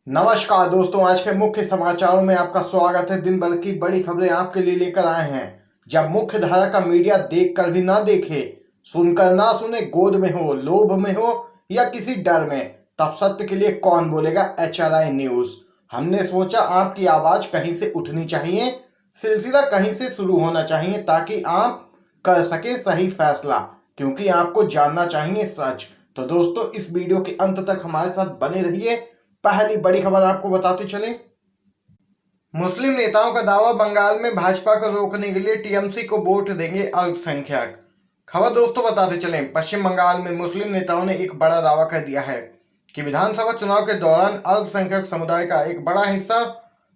नमस्कार दोस्तों, आज के मुख्य समाचारों में आपका स्वागत है। दिन भर की बड़ी खबरें आपके लिए लेकर आए हैं। जब मुख्य धारा का मीडिया देखकर भी ना देखे, सुनकर ना सुने, गोद में हो, लोभ में हो या किसी डर में, तब सत्य के लिए कौन बोलेगा। HRI news. हमने सोचा आपकी आवाज कहीं से उठनी चाहिए, सिलसिला कहीं से शुरू होना चाहिए, ताकि आप कर सके सही फैसला, क्योंकि आपको जानना चाहिए सच। तो दोस्तों, इस वीडियो के अंत तक हमारे साथ बने रहिए। पहली बड़ी खबर आपको बताते चले। मुस्लिम नेताओं का दावा, बंगाल में भाजपा को रोकने के लिए टीएमसी को वोट देंगे अल्पसंख्यक। खबर दोस्तों बताते चले, पश्चिम बंगाल में मुस्लिम नेताओं ने एक बड़ा दावा कर दिया है कि विधानसभा चुनाव के दौरान अल्पसंख्यक समुदाय का एक बड़ा हिस्सा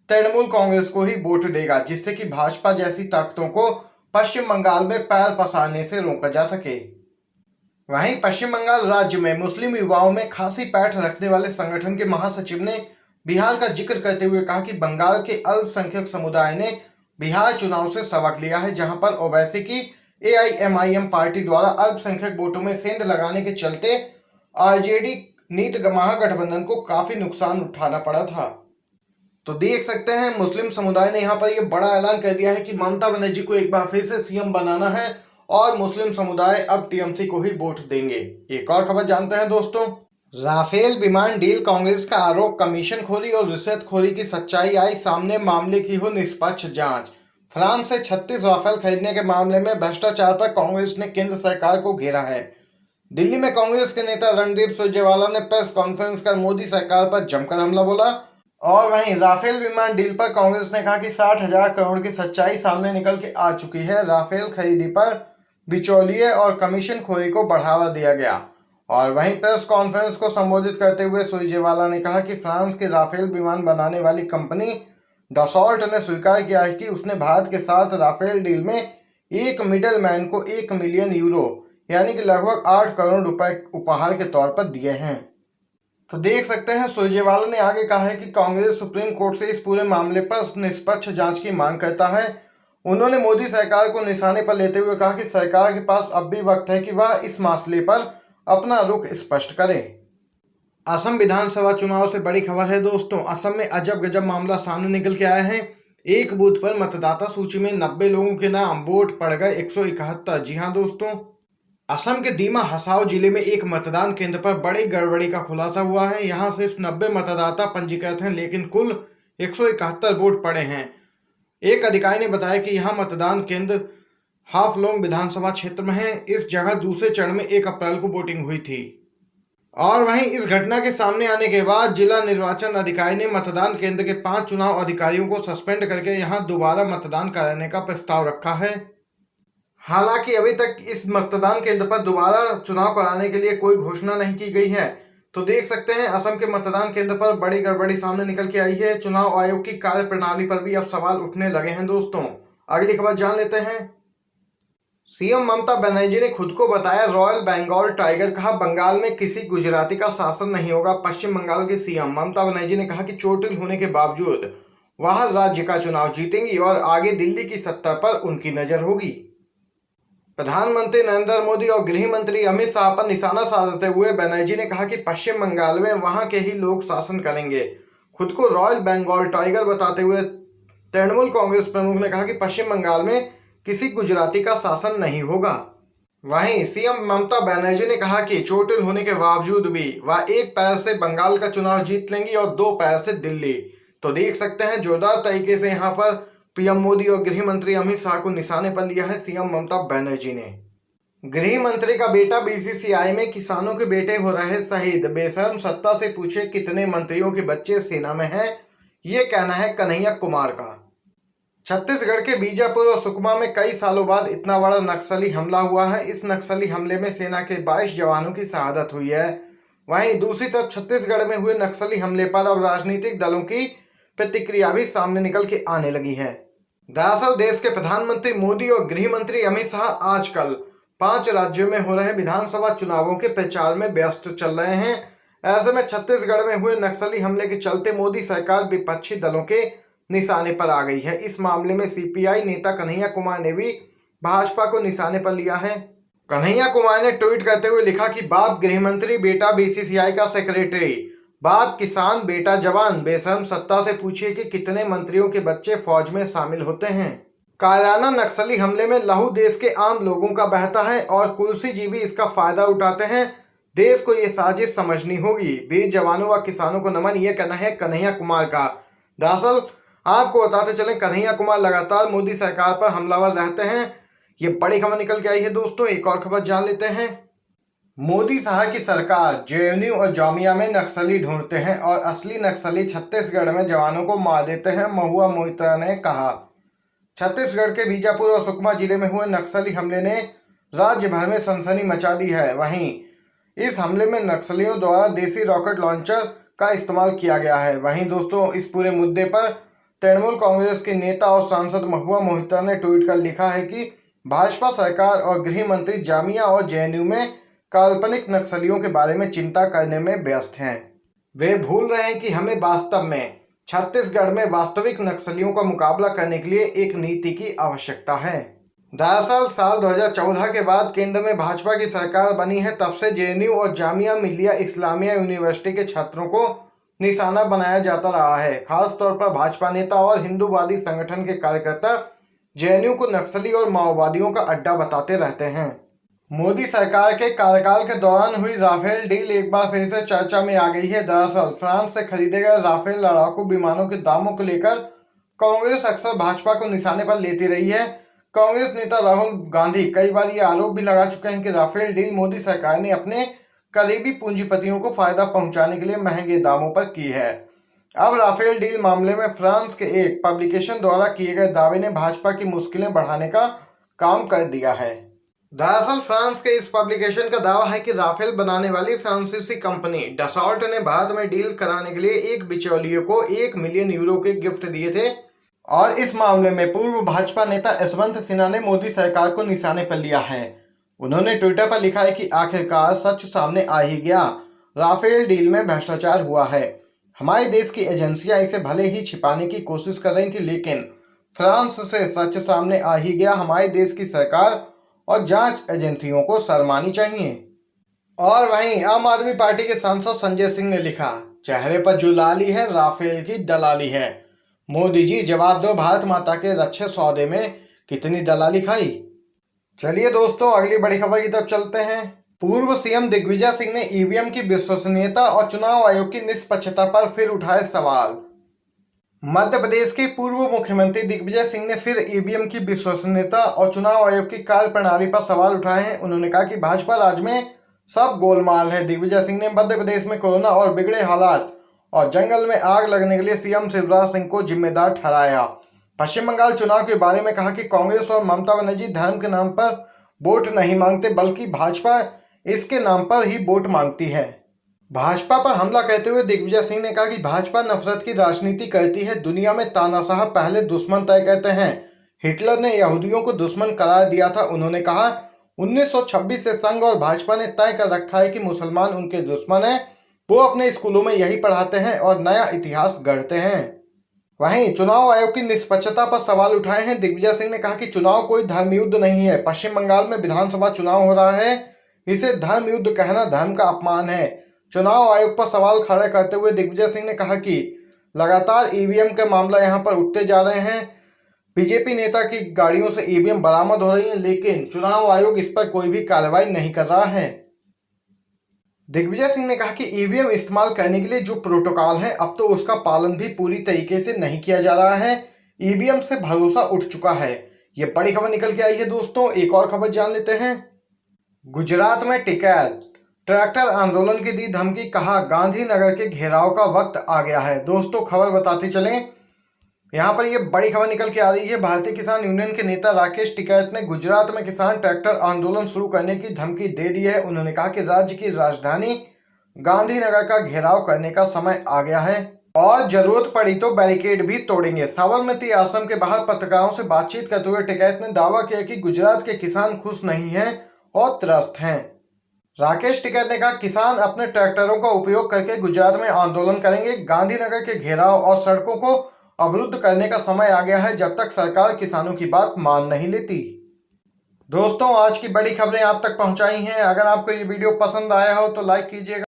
तृणमूल कांग्रेस को ही वोट देगा, जिससे कि भाजपा जैसी ताकतों को पश्चिम बंगाल में पैर पसारने से रोका जा सके। वहीं पश्चिम बंगाल राज्य में मुस्लिम युवाओं में खासी पैठ रखने वाले संगठन के महासचिव ने बिहार का जिक्र करते हुए कहा कि बंगाल के अल्पसंख्यक समुदाय ने बिहार चुनाव से सबक लिया है, जहां पर ओवैसी की AIMIM पार्टी द्वारा अल्पसंख्यक वोटों में सेंध लगाने के चलते RJD नीत महागठबंधन को काफी नुकसान उठाना पड़ा था। तो देख सकते हैं, मुस्लिम समुदाय ने यहाँ पर यह बड़ा ऐलान कर दिया है कि ममता बनर्जी को एक बार फिर से CM बनाना है और मुस्लिम समुदाय अब टीएमसी को ही वोट देंगे। एक और खबर जानते हैं दोस्तों। राफेल विमान डील, कांग्रेस का आरोप, कमीशनखोरी और रिश्वतखोरी की सच्चाई आई सामने, मामले की हो निष्पक्ष जांच। फ्रांस से 36 राफेल खरीदने के मामले में भ्रष्टाचार पर कांग्रेस ने केंद्र सरकार को घेरा है। दिल्ली में कांग्रेस के नेता रणदीप सुरजेवाला ने प्रेस कॉन्फ्रेंस कर मोदी सरकार पर जमकर हमला बोला। और वहीं राफेल विमान डील पर कांग्रेस ने कहा कि 60,000 करोड़ की सच्चाई सामने निकल के आ चुकी है। राफेल खरीदी पर बिचौलिए और कमीशनखोरी को बढ़ावा दिया गया। और वहीं प्रेस कॉन्फ्रेंस को संबोधित करते हुए सुरजेवाला ने कहा कि फ्रांस के राफेल विमान बनाने वाली कंपनी डसॉल्ट ने स्वीकार किया है कि उसने भारत के साथ राफेल डील में एक मिडल मैन को 1 मिलियन यूरो यानी कि लगभग 8 करोड़ रुपए उपहार के तौर पर दिए हैं। तो देख सकते हैं, सुरजेवाला ने आगे कहा है कि कांग्रेस सुप्रीम कोर्ट से इस पूरे मामले पर निष्पक्ष जांच की मांग करता है। उन्होंने मोदी सरकार को निशाने पर लेते हुए कहा कि सरकार के पास अब भी वक्त है कि वह इस मसले पर अपना रुख स्पष्ट करे। असम विधानसभा चुनाव से बड़ी खबर है दोस्तों। असम में अजब गजब मामला सामने निकल के आया है। एक बूथ पर मतदाता सूची में 90 लोगों के नाम, वोट पड़ गए 171। जी हाँ दोस्तों, असम के दीमा हसाओ जिले में एक मतदान केंद्र पर बड़ी गड़बड़ी का खुलासा हुआ है। यहाँ सिर्फ 90 मतदाता पंजीकृत हैं, लेकिन कुल 171 वोट पड़े हैं। एक अधिकारी ने बताया कि यहां मतदान केंद्र हाफलोंग विधानसभा क्षेत्र में है। इस जगह दूसरे चरण में 1 अप्रैल को वोटिंग हुई थी। और वहीं इस घटना के सामने आने के बाद जिला निर्वाचन अधिकारी ने मतदान केंद्र के 5 चुनाव अधिकारियों को सस्पेंड करके यहां दोबारा मतदान कराने का प्रस्ताव रखा है। हालांकि अभी तक इस मतदान केंद्र पर दोबारा चुनाव कराने के लिए कोई घोषणा नहीं की गई है। तो देख सकते हैं, असम के मतदान केंद्र पर बड़ी गड़बड़ी सामने निकल के आई है। चुनाव आयोग की कार्यप्रणाली पर भी अब सवाल उठने लगे हैं दोस्तों। अगली खबर जान लेते हैं। CM ममता बनर्जी ने खुद को बताया रॉयल बंगाल टाइगर, कहा बंगाल में किसी गुजराती का शासन नहीं होगा। पश्चिम बंगाल के CM ममता बनर्जी ने कहा कि चोटिल होने के बावजूद वह राज्य का चुनाव जीतेंगी और आगे दिल्ली की सत्ता पर उनकी नजर होगी। प्रधानमंत्री नरेंद्र मोदी और गृह मंत्री अमित शाह पर निशाना साधते हुए बनर्जी ने कहा कि पश्चिम बंगाल में वहां के ही लोग शासन करेंगे। खुद को रॉयल बंगाल टाइगर बताते हुए तृणमूल कांग्रेस प्रमुख ने कहा कि पश्चिम बंगाल में किसी गुजराती का शासन नहीं होगा। वहीं CM ममता बनर्जी ने कहा कि चोटिल होने के बावजूद भी वह 1 पैर से बंगाल का चुनाव जीत लेंगी और 2 पैर से दिल्ली। तो देख सकते हैं, जोरदार तरीके से यहाँ पर PM मोदी और गृह मंत्री अमित शाह को निशाने पर लिया है CM ममता बनर्जी ने। गृह मंत्री का बेटा BCCI में किसानों के बेटे हो रहे शहीद, बेशर्म सत्ता से पूछे कितने मंत्रियों के बच्चे सेना में हैं, ये कहना है कन्हैया कुमार का। छत्तीसगढ़ के बीजापुर और सुकमा में कई सालों बाद इतना बड़ा नक्सली हमला हुआ है। इस नक्सली हमले में सेना के 22 जवानों की शहादत हुई है। वहीं दूसरी तरफ छत्तीसगढ़ में हुए नक्सली हमले पर अब राजनीतिक दलों की प्रतिक्रिया भी सामने निकल के आने लगी है। दरअसल देश के प्रधानमंत्री मोदी और गृह मंत्री अमित शाह आजकल 5 राज्यों में हो रहे विधानसभा चुनावों के प्रचार में व्यस्त चल रहे हैं। ऐसे में छत्तीसगढ़ में हुए नक्सली हमले के चलते मोदी सरकार विपक्षी दलों के निशाने पर आ गई है। इस मामले में CPI नेता कन्हैया कुमार ने भी भाजपा को निशाने पर लिया है। कन्हैया कुमार ने ट्वीट करते हुए लिखा कि बाप गृह मंत्री, बेटा BCCI का सेक्रेटरी, बाप किसान बेटा जवान, बेशर्म सत्ता से पूछिए कि कितने मंत्रियों के बच्चे फौज में शामिल होते हैं। कायराना नक्सली हमले में लहू देश के आम लोगों का बहता है और कुर्सीजीवी इसका फायदा उठाते हैं। देश को ये साजिश समझनी होगी। वीर जवानों व किसानों को नमन, ये कहना है कन्हैया कुमार का। दरअसल आपको बताते चलें, कन्हैया कुमार लगातार मोदी सरकार पर हमलावर रहते हैं। ये बड़ी खबर निकल के आई है दोस्तों। एक और खबर जान लेते हैं। मोदी साहब की सरकार जेएनयू और जामिया में नक्सली ढूंढते हैं और असली नक्सली छत्तीसगढ़ में जवानों को मार देते हैं, महुआ मोहित्रा ने कहा। छत्तीसगढ़ के बीजापुर और सुकमा जिले में हुए नक्सली हमले ने राज्य भर में सनसनी मचा दी है। वहीं इस हमले में नक्सलियों द्वारा देसी रॉकेट लॉन्चर का इस्तेमाल किया गया है। वहीं दोस्तों, इस पूरे मुद्दे पर तृणमूल कांग्रेस के नेता और सांसद महुआ मोहित्रा ने ट्वीट कर लिखा है कि भाजपा सरकार और गृह मंत्री जामिया और जेएनयू में काल्पनिक नक्सलियों के बारे में चिंता करने में व्यस्त हैं। वे भूल रहे हैं कि हमें वास्तव में छत्तीसगढ़ में वास्तविक नक्सलियों का मुकाबला करने के लिए एक नीति की आवश्यकता है। दरअसल साल 2014 के बाद केंद्र में भाजपा की सरकार बनी है, तब से जेएनयू और जामिया मिलिया इस्लामिया यूनिवर्सिटी के छात्रों को निशाना बनाया जाता रहा है। खास तौर पर भाजपा नेता और हिंदूवादी संगठन के कार्यकर्ता जेएनयू को नक्सली और माओवादियों का अड्डा बताते रहते हैं। मोदी सरकार के कार्यकाल के दौरान हुई राफेल डील एक बार फिर से चर्चा में आ गई है। दरअसल फ्रांस से खरीदे गए राफेल लड़ाकू विमानों के दामों को लेकर कांग्रेस अक्सर भाजपा को निशाने पर लेती रही है। कांग्रेस नेता राहुल गांधी कई बार ये आरोप भी लगा चुके हैं कि राफेल डील मोदी सरकार ने अपने करीबी पूंजीपतियों को फायदा पहुंचाने के लिए महंगे दामों पर की है। अब राफेल डील मामले में फ्रांस के एक पब्लिकेशन द्वारा किए गए दावे ने भाजपा की मुश्किलें बढ़ाने का काम कर दिया है। दरअसल फ्रांस के इस पब्लिकेशन का दावा है कि राफेल बनाने वाली फ्रांसीसी कंपनी डसॉल्ट ने भारत में डील कराने के लिए एक बिचौलिए को 1 मिलियन यूरो के गिफ्ट दिए थे और इस मामले में पूर्व भाजपा नेता यशवंत सिन्हा ने मोदी सरकार को निशाने पर लिया है। उन्होंने ट्विटर पर लिखा है कि आखिरकार सच सामने आ ही गया, राफेल डील में भ्रष्टाचार हुआ है। हमारे देश की एजेंसियां इसे भले ही छिपाने की कोशिश कर रही थी, लेकिन फ्रांस से सच सामने आ ही गया। हमारे देश की सरकार और जांच एजेंसियों को शर्मानी चाहिए। और वहीं आम आदमी पार्टी के सांसद संजय सिंह ने लिखा, चेहरे पर जो लाली है राफेल की दलाली है। मोदी जी जवाब दो, भारत माता के रक्षे सौदे में कितनी दलाली खाई। चलिए दोस्तों, अगली बड़ी खबर की तरफ चलते हैं। पूर्व सीएम दिग्विजय सिंह ने ईवीएम की विश्वसनीयता और चुनाव आयोग की निष्पक्षता पर फिर उठाए सवाल। मध्य प्रदेश के पूर्व मुख्यमंत्री दिग्विजय सिंह ने फिर ईवीएम की विश्वसनीयता और चुनाव आयोग की कार्यप्रणाली पर सवाल उठाए हैं। उन्होंने कहा कि भाजपा राज्य में सब गोलमाल है। दिग्विजय सिंह ने मध्य प्रदेश में कोरोना और बिगड़े हालात और जंगल में आग लगने के लिए सीएम शिवराज सिंह को जिम्मेदार ठहराया। पश्चिम बंगाल चुनाव के बारे में कहा कि कांग्रेस और ममता बनर्जी धर्म के नाम पर वोट नहीं मांगते, बल्कि भाजपा इसके नाम पर ही वोट मांगती है। भाजपा पर हमला करते हुए दिग्विजय सिंह ने कहा कि भाजपा नफरत की राजनीति करती है। दुनिया में तानाशाह पहले दुश्मन तय करते हैं। हिटलर ने यहूदियों को दुश्मन करार दिया था। उन्होंने कहा 1926 से संघ और भाजपा ने तय कर रखा है कि मुसलमान उनके दुश्मन हैं। वो अपने स्कूलों में यही पढ़ाते हैं और नया इतिहास गढ़ते हैं। वहीं चुनाव आयोग की निष्पक्षता पर सवाल उठाए हैं। दिग्विजय सिंह ने कहा कि चुनाव कोई धर्म युद्ध नहीं है। पश्चिम बंगाल में विधानसभा चुनाव हो रहा है, इसे धर्म युद्ध कहना धर्म का अपमान है। चुनाव आयोग पर सवाल खड़े करते हुए दिग्विजय सिंह ने कहा कि लगातार ईवीएम के मामला यहां पर उठते जा रहे हैं। बीजेपी नेता की गाड़ियों से ईवीएम बरामद हो रही है, लेकिन चुनाव आयोग इस पर कोई भी कार्रवाई नहीं कर रहा है। दिग्विजय सिंह ने कहा कि ईवीएम इस्तेमाल करने के लिए जो प्रोटोकॉल है, अब तो उसका पालन भी पूरी तरीके से नहीं किया जा रहा है। ईवीएम से भरोसा उठ चुका है। ये बड़ी खबर निकल के आई है दोस्तों। एक और खबर जान लेते हैं। गुजरात में टिकैत ट्रैक्टर आंदोलन की दी धमकी, कहा गांधीनगर के घेराव का वक्त आ गया है। दोस्तों खबर बताते चलें, यहाँ पर ये बड़ी खबर निकल के आ रही है। भारतीय किसान यूनियन के नेता राकेश टिकैत ने गुजरात में किसान ट्रैक्टर आंदोलन शुरू करने की धमकी दे दी है। उन्होंने कहा कि राज्य की राजधानी गांधीनगर का घेराव करने का समय आ गया है और जरूरत पड़ी तो बैरिकेड भी तोड़ेंगे। साबरमती आश्रम के बाहर पत्रकारों से बातचीत करते हुए टिकैत ने दावा किया कि गुजरात के किसान खुश नहीं हैं और त्रस्त हैं। राकेश टिकैत ने कहा किसान अपने ट्रैक्टरों का उपयोग करके गुजरात में आंदोलन करेंगे। गांधीनगर के घेराव और सड़कों को अवरुद्ध करने का समय आ गया है, जब तक सरकार किसानों की बात मान नहीं लेती। दोस्तों आज की बड़ी खबरें आप तक पहुंचाई हैं। अगर आपको ये वीडियो पसंद आया हो तो लाइक कीजिएगा।